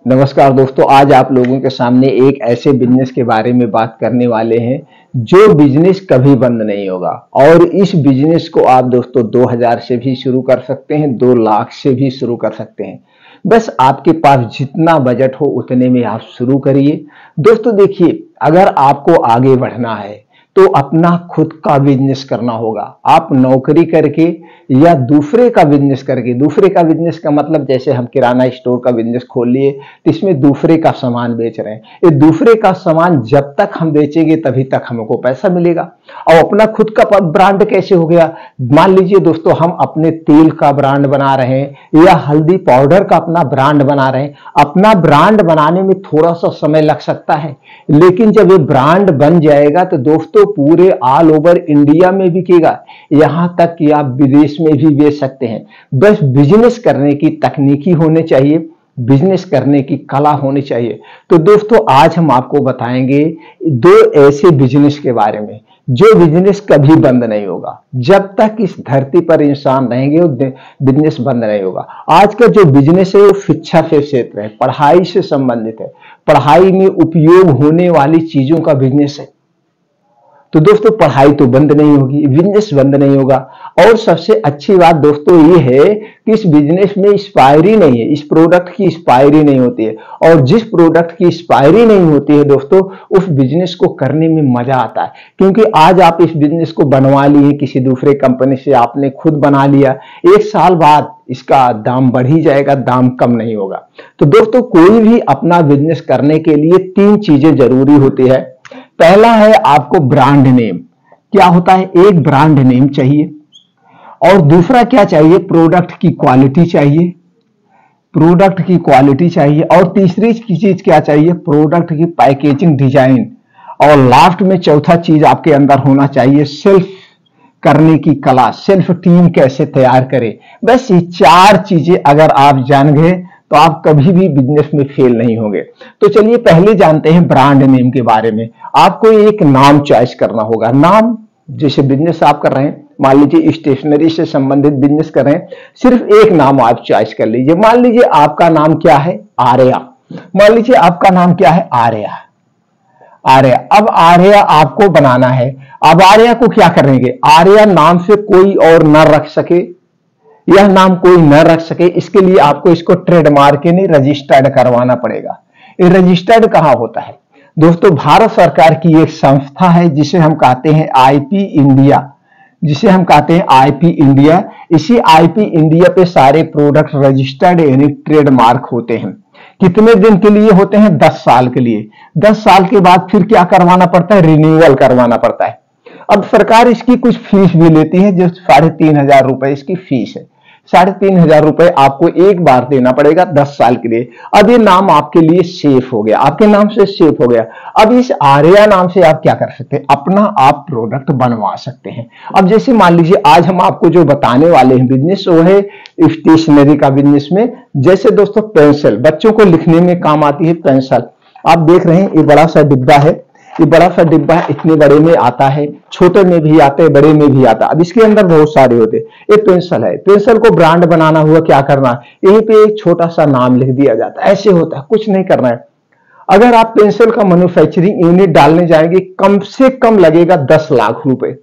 नमस्कार दोस्तों, आज आप लोगों के सामने एक ऐसे बिजनेस के बारे में बात करने वाले हैं जो बिजनेस कभी बंद नहीं होगा। और इस बिजनेस को आप दोस्तों 2000 से भी शुरू कर सकते हैं, 2 लाख से भी शुरू कर सकते हैं। बस आपके पास जितना बजट हो उतने में आप शुरू करिए। दोस्तों देखिए, अगर आपको आगे बढ़ना है तो अपना खुद का बिजनेस करना होगा। आप नौकरी करके या दूसरे का बिजनेस करके, दूसरे का बिजनेस का मतलब जैसे हम किराना स्टोर का बिजनेस खोल लिए तो इसमें दूसरे का सामान बेच रहे हैं। ये दूसरे का सामान जब तक हम बेचेंगे तभी तक हमको पैसा मिलेगा। और अपना खुद का ब्रांड कैसे हो गया? मान लीजिए दोस्तों, हम अपने तेल का ब्रांड बना रहे हैं या हल्दी पाउडर का अपना ब्रांड बना रहे हैं। अपना ब्रांड बनाने में थोड़ा सा समय लग सकता है, लेकिन जब ये ब्रांड बन जाएगा तो दोस्तों पूरे ऑल ओवर इंडिया में बिकेगा, यहां तक कि आप विदेश में भी बेच सकते हैं। बस बिजनेस करने की तकनीकी होनी चाहिए, बिजनेस करने की कला होनी चाहिए। तो दोस्तों आज हम आपको बताएंगे 2 ऐसे बिजनेस के बारे में जो बिजनेस कभी बंद नहीं होगा। जब तक इस धरती पर इंसान रहेंगे वो बिजनेस बंद नहीं होगा। आज का जो बिजनेस है वो शिक्षा से क्षेत्र है, पढ़ाई से संबंधित है, पढ़ाई में उपयोग होने वाली चीजों का बिजनेस है। तो दोस्तों पढ़ाई तो बंद नहीं होगी, बिजनेस बंद नहीं होगा। और सबसे अच्छी बात दोस्तों ये है कि इस बिजनेस में एक्सपायरी नहीं है, इस प्रोडक्ट की एक्सपायरी नहीं होती है। और जिस प्रोडक्ट की एक्सपायरी नहीं होती है दोस्तों, उस बिजनेस को करने में मजा आता है। क्योंकि आज आप इस बिजनेस को बनवा लिए, किसी दूसरे कंपनी से आपने खुद बना लिया, 1 साल बाद इसका दाम बढ़ ही जाएगा, दाम कम नहीं होगा। तो दोस्तों कोई भी अपना बिजनेस करने के लिए 3 चीजें जरूरी होती है। पहला है आपको ब्रांड नेम। क्या होता है? एक ब्रांड नेम चाहिए। और दूसरा क्या चाहिए? प्रोडक्ट की क्वालिटी चाहिए, प्रोडक्ट की क्वालिटी चाहिए। और तीसरी चीज क्या चाहिए? प्रोडक्ट की पैकेजिंग डिजाइन। और लास्ट में चौथा चीज आपके अंदर होना चाहिए सेल्फ करने की कला, सेल्फ टीम कैसे तैयार करें। बस ये 4 चीजें अगर आप जान गए तो आप कभी भी बिजनेस में फेल नहीं होंगे। तो चलिए पहले जानते हैं ब्रांड नेम के बारे में। आपको एक नाम चॉइस करना होगा। नाम, जैसे बिजनेस आप कर रहे हैं, मान लीजिए स्टेशनरी से संबंधित बिजनेस कर रहे हैं, सिर्फ एक नाम आप चॉइस कर लीजिए। मान लीजिए आपका नाम क्या है? आर्या। मान लीजिए आपका नाम क्या है? आर्या। आर्या। अब आर्या आपको बनाना है। अब आर्या को क्या करेंगे? आर्या नाम से कोई और न रख सके, यह नाम कोई न रख सके, इसके लिए आपको इसको ट्रेडमार्क यानी रजिस्टर्ड करवाना पड़ेगा। ये रजिस्टर्ड कहां होता है दोस्तों? भारत सरकार की एक संस्था है जिसे हम कहते हैं आईपी इंडिया, जिसे हम कहते हैं आईपी इंडिया। इसी आईपी इंडिया पे सारे प्रोडक्ट रजिस्टर्ड यानी ट्रेडमार्क होते हैं। कितने दिन के लिए होते हैं? 10 साल के लिए। 10 साल के बाद फिर क्या करवाना पड़ता है? रिन्यूअल करवाना पड़ता है। अब सरकार इसकी कुछ फीस भी लेती है, जो 3500 रुपए इसकी फीस है। 3500 रुपए आपको एक बार देना पड़ेगा 10 साल के लिए। अब ये नाम आपके लिए सेफ हो गया, आपके नाम से सेफ हो गया। अब इस आर्या नाम से आप क्या कर सकते हैं? अपना आप प्रोडक्ट बनवा सकते हैं। अब जैसे मान लीजिए आज हम आपको जो बताने वाले हैं बिजनेस, वो है स्टेशनरी का बिजनेस में। जैसे दोस्तों पेंसिल, बच्चों को लिखने में काम आती है पेंसिल। आप देख रहे हैं ये बड़ा सा डिब्बा है, ये बड़ा सा डिब्बा है, इतने बड़े में आता है, छोटे में भी आते हैं, बड़े में भी आता है। अब इसके अंदर बहुत सारे होते हैं। ये पेंसिल है, पेंसिल को ब्रांड बनाना हुआ क्या करना है? यहीं पे एक छोटा सा नाम लिख दिया जाता है। ऐसे होता है, कुछ नहीं करना है। अगर आप पेंसिल का मैन्युफैक्चरिंग यूनिट डालने जाएंगे, कम से कम लगेगा 10 लाख रुपए।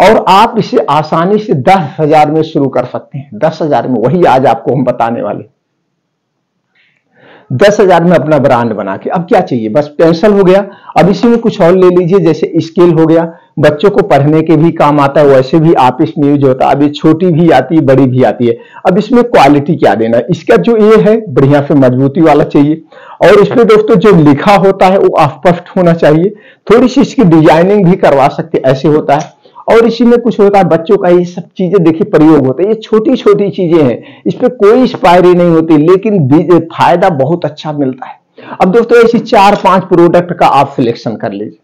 और आप इसे आसानी से 10,000 में शुरू कर सकते हैं। 10,000 में, वही आज आपको हम बताने वाले। 10,000 में अपना ब्रांड बना के। अब क्या चाहिए? बस पेंसिल हो गया। अब इसी में कुछ और ले लीजिए, जैसे स्केल हो गया, बच्चों को पढ़ने के भी काम आता है, वैसे भी ऑफिस में यूज होता है। अब ये छोटी भी आती है, बड़ी भी आती है। अब इसमें क्वालिटी क्या देना है? इसका जो ये है बढ़िया से मजबूती वाला चाहिए। और इसमें दोस्तों जो लिखा होता है वो अस्पष्ट होना चाहिए। थोड़ी सी इसकी डिजाइनिंग भी करवा सकते, ऐसे होता है। और इसी में कुछ होता है बच्चों का, ये सब चीजें देखिए प्रयोग होता है। ये छोटी छोटी चीजें हैं, इस पे कोई एक्सपायरी नहीं होती, लेकिन फायदा बहुत अच्छा मिलता है। अब दोस्तों ऐसी 4-5 प्रोडक्ट का आप सिलेक्शन कर लीजिए।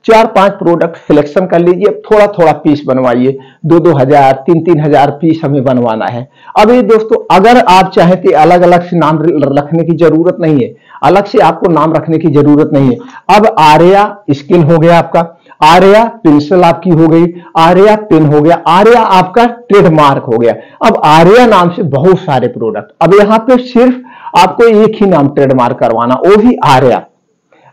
4-5 प्रोडक्ट सिलेक्शन कर लीजिए। थोड़ा थोड़ा पीस बनवाइए, 2-2 हजार, 3-3 हजार पीस हमें बनवाना है। अब ये दोस्तों अगर आप चाहें तो अलग अलग से नाम रखने की जरूरत नहीं है, अलग से आपको नाम रखने की जरूरत नहीं है। अब आर्या स्किल हो गया आपका, आर्या पेंसिल आपकी हो गई, आर्या पेन हो गया, आर्या आपका ट्रेडमार्क हो गया। अब आर्या नाम से बहुत सारे प्रोडक्ट। अब यहाँ पे सिर्फ आपको एक ही नाम ट्रेडमार्क करवाना, वो भी आर्या।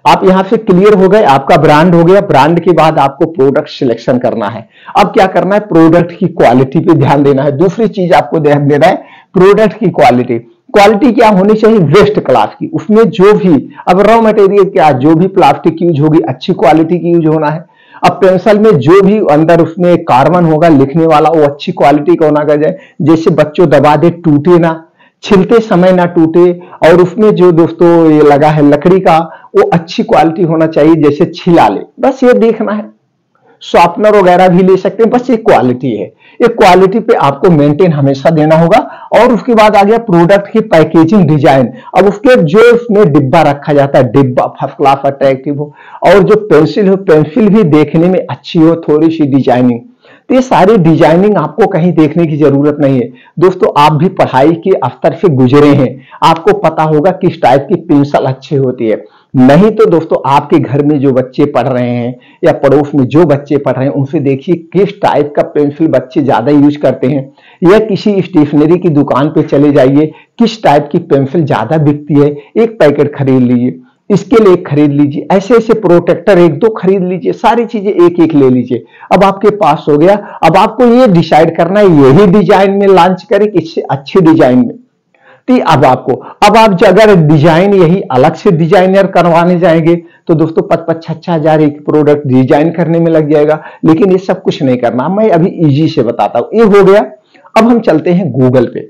आप यहां से क्लियर हो गए, आपका ब्रांड हो गया। ब्रांड के बाद आपको प्रोडक्ट सिलेक्शन करना है। अब क्या करना है, प्रोडक्ट की क्वालिटी पे ध्यान देना है। दूसरी चीज आपको ध्यान देना है प्रोडक्ट की क्वालिटी। क्वालिटी क्या होनी चाहिए, वेस्ट क्लास की। उसमें जो भी अब रॉ मटेरियल क्या, जो भी प्लास्टिक यूज होगी अच्छी क्वालिटी की यूज होना है। अब पेंसिल में जो भी अंदर उसमें कार्बन होगा लिखने वाला वो अच्छी क्वालिटी का होना चाहिए, जैसे बच्चों दबा दे टूटे ना, छिलते समय ना टूटे। और उसमें जो दोस्तों ये लगा है लकड़ी का, वो अच्छी क्वालिटी होना चाहिए, जैसे छिला ले, बस ये देखना है। शॉर्पनर वगैरह भी ले सकते हैं, बस ये क्वालिटी है। ये क्वालिटी पे आपको मेंटेन हमेशा देना होगा। और उसके बाद आ गया प्रोडक्ट की पैकेजिंग डिजाइन। अब उसके जो उसमें डिब्बा रखा जाता है, डिब्बा फर्स्ट क्लास अट्रैक्टिव हो, और जो पेंसिल हो, पेंसिल भी देखने में अच्छी हो, थोड़ी सी डिजाइनिंग। तो ये सारी डिजाइनिंग आपको कहीं देखने की जरूरत नहीं है दोस्तों। आप भी पढ़ाई के स्तर से गुजरे हैं, आपको पता होगा किस टाइप की पेंसिल अच्छी होती है। नहीं तो दोस्तों आपके घर में जो बच्चे पढ़ रहे हैं या पड़ोस में जो बच्चे पढ़ रहे हैं उनसे देखिए किस टाइप का पेंसिल बच्चे ज्यादा यूज करते हैं, या किसी स्टेशनरी की दुकान पे चले जाइए, किस टाइप की पेंसिल ज्यादा बिकती है, एक पैकेट खरीद लीजिए, इसके लिए खरीद लीजिए, ऐसे ऐसे प्रोटेक्टर एक दो खरीद लीजिए, सारी चीजें एक एक ले लीजिए। अब आपके पास हो गया। अब आपको ये डिसाइड करना है यही डिजाइन में लॉन्च करें, किससे अच्छे डिजाइन में। अब आप अगर डिजाइन यही अलग से डिजाइनर करवाने जाएंगे तो दोस्तों 5-6 हजार एक प्रोडक्ट डिजाइन करने में लग जाएगा। लेकिन ये सब कुछ नहीं करना, मैं अभी इजी से बताता हूं। ये हो गया। अब हम चलते हैं गूगल पे।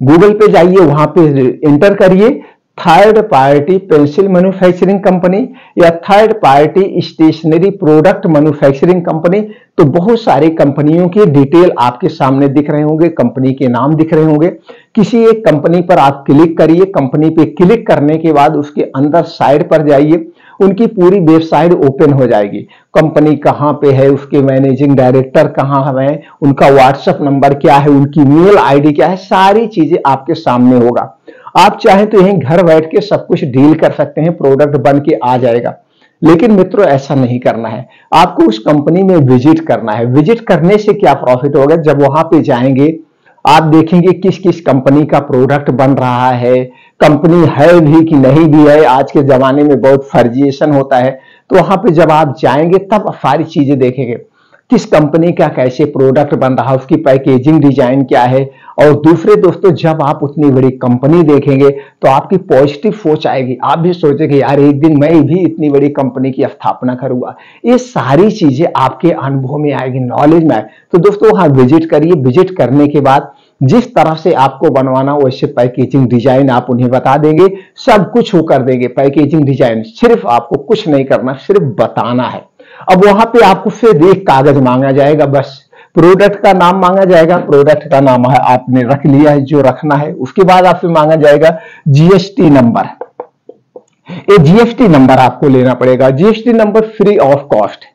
गूगल पे जाइए, वहां पे एंटर करिए third party pencil manufacturing company या third party stationery product manufacturing company. तो बहुत सारी कंपनियों के डिटेल आपके सामने दिख रहे होंगे, कंपनी के नाम दिख रहे होंगे। किसी एक कंपनी पर आप क्लिक करिए। कंपनी पे क्लिक करने के बाद उसके अंदर साइड पर जाइए, उनकी पूरी वेबसाइट ओपन हो जाएगी। कंपनी कहां पे है, उसके मैनेजिंग डायरेक्टर कहां है, उनका व्हाट्सएप नंबर क्या है, उनकी मेल आईडी क्या है, सारी चीजें आपके सामने होगा। आप चाहें तो यहीं घर बैठ के सब कुछ डील कर सकते हैं, प्रोडक्ट बन के आ जाएगा। लेकिन मित्रों ऐसा नहीं करना है, आपको उस कंपनी में विजिट करना है। विजिट करने से क्या प्रॉफिट होगा, जब वहां पे जाएंगे आप देखेंगे किस किस कंपनी का प्रोडक्ट बन रहा है, कंपनी है भी कि नहीं भी है। आज के जमाने में बहुत फर्जिएशन होता है, तो वहां पे जब आप जाएंगे तब सारी चीजें देखेंगे किस कंपनी का कैसे प्रोडक्ट बन रहा है, उसकी पैकेजिंग डिजाइन क्या है। और दूसरे दोस्तों जब आप उतनी बड़ी कंपनी देखेंगे तो आपकी पॉजिटिव सोच आएगी, आप भी सोचेंगे यार एक दिन मैं भी इतनी बड़ी कंपनी की स्थापना करूंगा। ये सारी चीजें आपके अनुभव में आएगी, नॉलेज में आए। तो दोस्तों वहां विजिट करिए। विजिट करने के बाद जिस तरह से आपको बनवाना वैसे पैकेजिंग डिजाइन आप उन्हें बता देंगे, सब कुछ वो कर देंगे। पैकेजिंग डिजाइन सिर्फ आपको कुछ नहीं करना, सिर्फ बताना है। अब वहां पे आपको फिर एक कागज मांगा जाएगा, बस प्रोडक्ट का नाम मांगा जाएगा। प्रोडक्ट का नाम है आपने रख लिया है जो रखना है। उसके बाद आपसे मांगा जाएगा जीएसटी नंबर। ये जीएसटी नंबर आपको लेना पड़ेगा। GST number free of cost,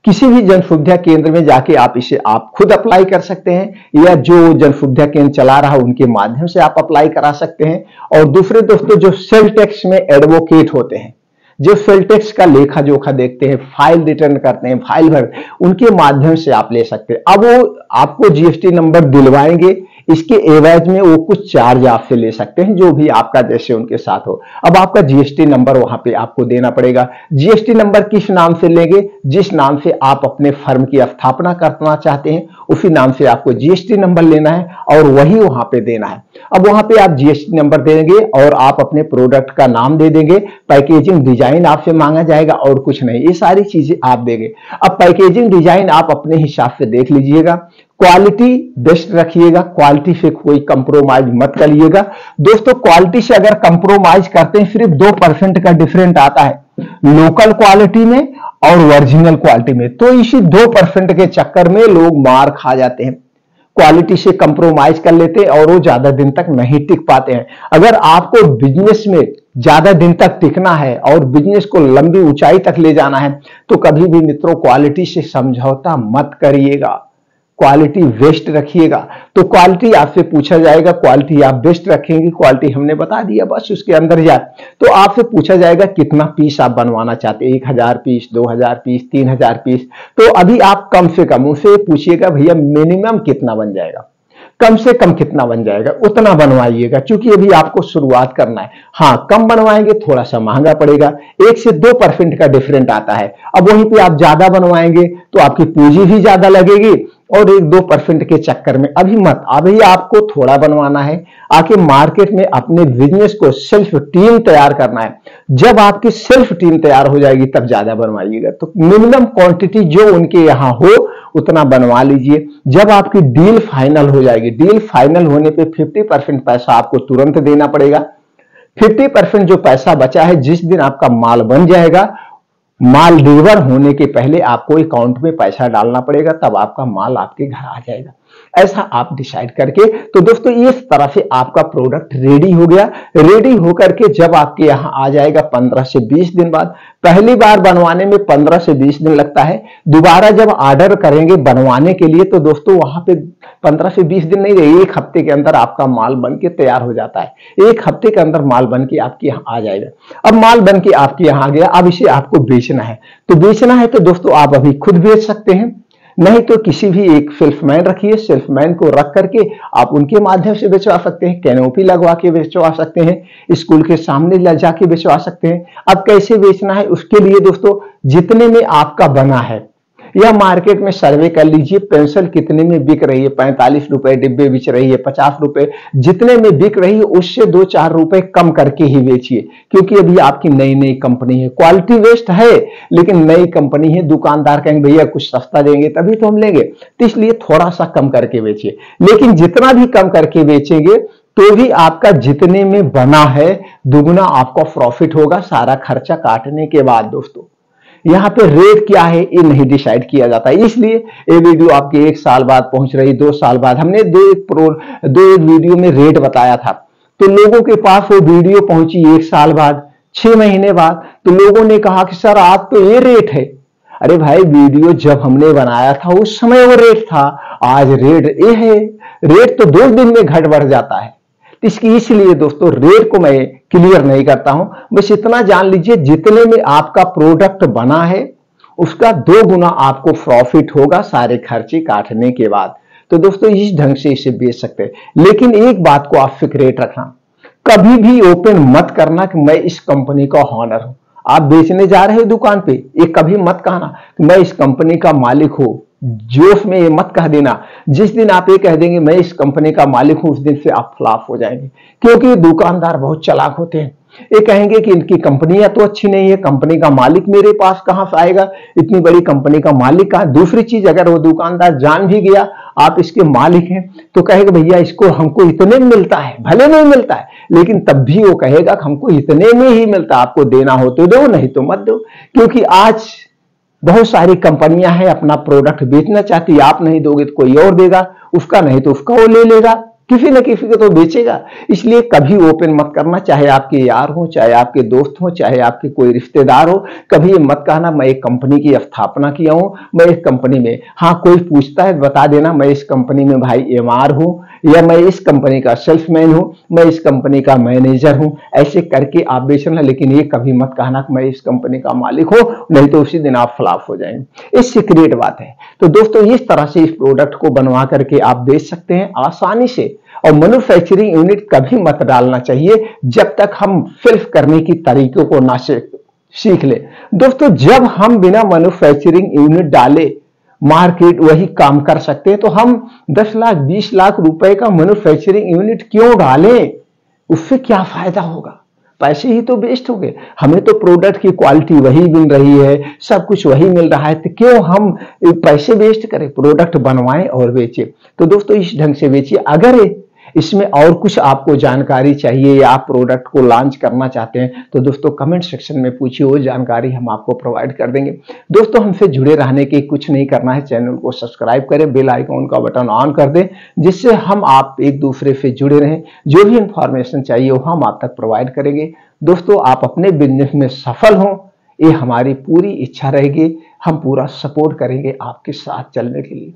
किसी भी जन सुविधा केंद्र में जाके आप इसे आप खुद अप्लाई कर सकते हैं, या जो जन सुविधा केंद्र चला रहा है उनके माध्यम से आप अप्लाई करा सकते हैं। और दूसरे दोस्तों जो सेल टैक्स में एडवोकेट होते हैं, जो सेल टैक्स का लेखा जोखा देखते हैं, फाइल रिटर्न करते हैं, फाइल भर, उनके माध्यम से आप ले सकते हैं। अब वो आपको जीएसटी नंबर दिलवाएंगे, इसके एवज में वो कुछ चार्ज आपसे ले सकते हैं, जो भी आपका जैसे उनके साथ हो। अब आपका जीएसटी नंबर वहां पे आपको देना पड़ेगा। जीएसटी नंबर किस नाम से लेंगे, जिस नाम से आप अपने फर्म की स्थापना करना चाहते हैं उसी नाम से आपको जीएसटी नंबर लेना है और वही वहां पे देना है। अब वहां पे आप जीएसटी नंबर देंगे और आप अपने प्रोडक्ट का नाम दे देंगे, पैकेजिंग डिजाइन आपसे मांगा जाएगा और कुछ नहीं, ये सारी चीजें आप देंगे। अब पैकेजिंग डिजाइन आप अपने हिसाब से देख लीजिएगा, क्वालिटी बेस्ट रखिएगा, क्वालिटी से कोई कंप्रोमाइज मत करिएगा। दोस्तों क्वालिटी से अगर कंप्रोमाइज करते हैं सिर्फ 2% का डिफरेंट आता है लोकल क्वालिटी में और ओरिजिनल क्वालिटी में, तो इसी 2% के चक्कर में लोग मार खा जाते हैं। क्वालिटी से कंप्रोमाइज कर लेते हैं और वो ज्यादा दिन तक नहीं टिक पाते हैं। अगर आपको बिजनेस में ज्यादा दिन तक टिकना है और बिजनेस को लंबी ऊंचाई तक ले जाना है तो कभी भी मित्रों क्वालिटी से समझौता मत करिएगा, क्वालिटी बेस्ट रखिएगा। तो क्वालिटी आपसे पूछा जाएगा, क्वालिटी आप बेस्ट रखेंगे, क्वालिटी हमने बता दिया, बस उसके अंदर जाए तो आपसे पूछा जाएगा कितना पीस आप बनवाना चाहते हैं, 1000 पीस, 2000 पीस, 3000 पीस। तो अभी आप कम से कम उनसे पूछिएगा भैया मिनिमम कितना बन जाएगा। कम से कम कितना बन जाएगा उतना बनवाइएगा, क्योंकि अभी आपको शुरुआत करना है। हाँ, कम बनवाएंगे थोड़ा सा महंगा पड़ेगा, 1 से 2% का डिफरेंट आता है। अब वहीं पे आप ज्यादा बनवाएंगे तो आपकी पूंजी भी ज्यादा लगेगी, और 1-2% के चक्कर में अभी मत। अभी आपको थोड़ा बनवाना है, आके मार्केट में अपने बिजनेस को सेल्फ टीम तैयार करना है। जब आपकी सेल्फ टीम तैयार हो जाएगी तब ज्यादा बनवाइएगा। तो मिनिमम क्वांटिटी जो उनके यहाँ हो उतना बनवा लीजिए। जब आपकी डील फाइनल हो जाएगी, डील फाइनल होने पे 50% पैसा आपको तुरंत देना पड़ेगा। 50% जो पैसा बचा है, जिस दिन आपका माल बन जाएगा, माल डिलीवर होने के पहले आपको अकाउंट में पैसा डालना पड़ेगा, तब आपका माल आपके घर आ जाएगा। ऐसा आप डिसाइड करके, तो दोस्तों इस तरह से आपका प्रोडक्ट रेडी हो गया। रेडी होकर के जब आपके यहाँ आ जाएगा 15 से 20 दिन बाद, पहली बार बनवाने में 15 से 20 दिन लगता है। दोबारा जब ऑर्डर करेंगे बनवाने के लिए तो दोस्तों वहां पे 15 से 20 दिन नहीं रहे, 1 हफ्ते के अंदर आपका माल बन के तैयार हो जाता है। 1 हफ्ते के अंदर माल बन के आपके यहाँ आ जाएगा। अब माल बन के आपके यहाँ आ गया, अब इसे आपको बेचना है। तो बेचना है तो दोस्तों आप अभी खुद बेच सकते हैं, नहीं तो किसी भी एक सेल्समैन रखिए, सेल्समैन को रख करके आप उनके माध्यम से बेचवा सकते हैं। कैनोपी लगवा के बेचवा सकते हैं, स्कूल के सामने ले जाके बेचवा सकते हैं। अब कैसे बेचना है उसके लिए दोस्तों, जितने में आपका बना है या मार्केट में सर्वे कर लीजिए, पेंसिल कितने में बिक रही है, 45 रुपए डिब्बे बिक रही है, 50 रुपए, जितने में बिक रही है उससे 2-4 रुपए कम करके ही बेचिए। क्योंकि अभी आपकी नई नई कंपनी है, क्वालिटी बेस्ड है लेकिन नई कंपनी है, दुकानदार कहेंगे भैया कुछ सस्ता देंगे तभी तो हम लेंगे, तो इसलिए थोड़ा सा कम करके बेचिए। लेकिन जितना भी कम करके बेचेंगे तो भी आपका जितने में बना है दुगना आपका प्रॉफिट होगा, सारा खर्चा काटने के बाद। दोस्तों यहाँ पे रेट क्या है ये नहीं डिसाइड किया जाता है, इसलिए ये वीडियो आपके 1 साल बाद पहुंच रही, 2 साल बाद। हमने दो वीडियो में रेट बताया था, तो लोगों के पास वो वीडियो पहुंची 1 साल बाद, 6 महीने बाद, तो लोगों ने कहा कि सर आज तो ये रेट है। अरे भाई, वीडियो जब हमने बनाया था उस समय वो रेट था, आज रेट ये है। रेट तो 2 दिन में घट बढ़ जाता है, इसलिए दोस्तों रेट को मैं क्लियर नहीं करता हूं। बस इतना जान लीजिए, जितने में आपका प्रोडक्ट बना है उसका 2 गुना आपको प्रॉफिट होगा सारे खर्चे काटने के बाद। तो दोस्तों इस ढंग से इसे बेच सकते हैं। लेकिन एक बात को आप फिक्रेट रखना, कभी भी ओपन मत करना कि मैं इस कंपनी का ऑनर हूं। आप बेचने जा रहे हो दुकान पे, ये कभी मत कहना कि मैं इस कंपनी का मालिक हूं। जोश में ये मत कह देना। जिस दिन आप ये कह देंगे मैं इस कंपनी का मालिक हूं, उस दिन से आप फ्लॉप हो जाएंगे। क्योंकि दुकानदार बहुत चालाक होते हैं, ये कहेंगे कि इनकी कंपनियां तो अच्छी नहीं है, कंपनी का मालिक मेरे पास कहां से आएगा, इतनी बड़ी कंपनी का मालिक कहां। दूसरी चीज, अगर वो दुकानदार जान भी गया आप इसके मालिक हैं तो कहेगा भैया इसको हमको इतने में मिलता है, भले नहीं मिलता है लेकिन तब भी वो कहेगा हमको इतने में ही मिलता है, आपको देना हो तो दो नहीं तो मत दो। क्योंकि आज बहुत सारी कंपनियां हैं अपना प्रोडक्ट बेचना चाहती है, आप नहीं दोगे तो कोई और देगा, उसका नहीं तो उसका वो ले लेगा, किसी न किसी को तो बेचेगा। इसलिए कभी ओपन मत करना, चाहे आपके यार हो, चाहे आपके दोस्त हो, चाहे आपके कोई रिश्तेदार हो। कभी ये मत कहना मैं एक कंपनी की स्थापना किया हूं, मैं इस कंपनी में, हाँ कोई पूछता है बता देना मैं इस कंपनी में भाई एमआर हूं, या मैं इस कंपनी का सेल्समैन हूं, मैं इस कंपनी का मैनेजर हूं। ऐसे करके आप बेचना, लेकिन ये कभी मत कहना कि मैं इस कंपनी का मालिक हूं, नहीं तो उसी दिन आप फ्लॉप हो जाएंगे। ये सीक्रेट बात है। तो दोस्तों इस तरह से इस प्रोडक्ट को बनवा करके आप बेच सकते हैं आसानी से। और मैन्युफैक्चरिंग यूनिट कभी मत डालना चाहिए जब तक हम सेल्फ करने की तरीकों को ना सीख ले। दोस्तों जब हम बिना मैन्युफैक्चरिंग यूनिट डाले मार्केट वही काम कर सकते हैं, तो हम 10 लाख 20 लाख रुपए का मैन्युफैक्चरिंग यूनिट क्यों डालें? उससे क्या फायदा होगा? पैसे ही तो वेस्ट हो गए। हमें तो प्रोडक्ट की क्वालिटी वही मिल रही है, सब कुछ वही मिल रहा है, तो क्यों हम पैसे वेस्ट करें? प्रोडक्ट बनवाएं और बेचें। तो दोस्तों इस ढंग से बेचिए। अगर इसमें और कुछ आपको जानकारी चाहिए या आप प्रोडक्ट को लॉन्च करना चाहते हैं तो दोस्तों कमेंट सेक्शन में पूछिए, वो जानकारी हम आपको प्रोवाइड कर देंगे। दोस्तों हमसे जुड़े रहने के कुछ नहीं करना है, चैनल को सब्सक्राइब करें, बेल आइकॉन का बटन ऑन कर दें, जिससे हम आप एक दूसरे से जुड़े रहें। जो भी इंफॉर्मेशन चाहिए वो हम आप तक प्रोवाइड करेंगे। दोस्तों आप अपने बिजनेस में सफल हों, ये हमारी पूरी इच्छा रहेगी। हम पूरा सपोर्ट करेंगे आपके साथ चलने के लिए।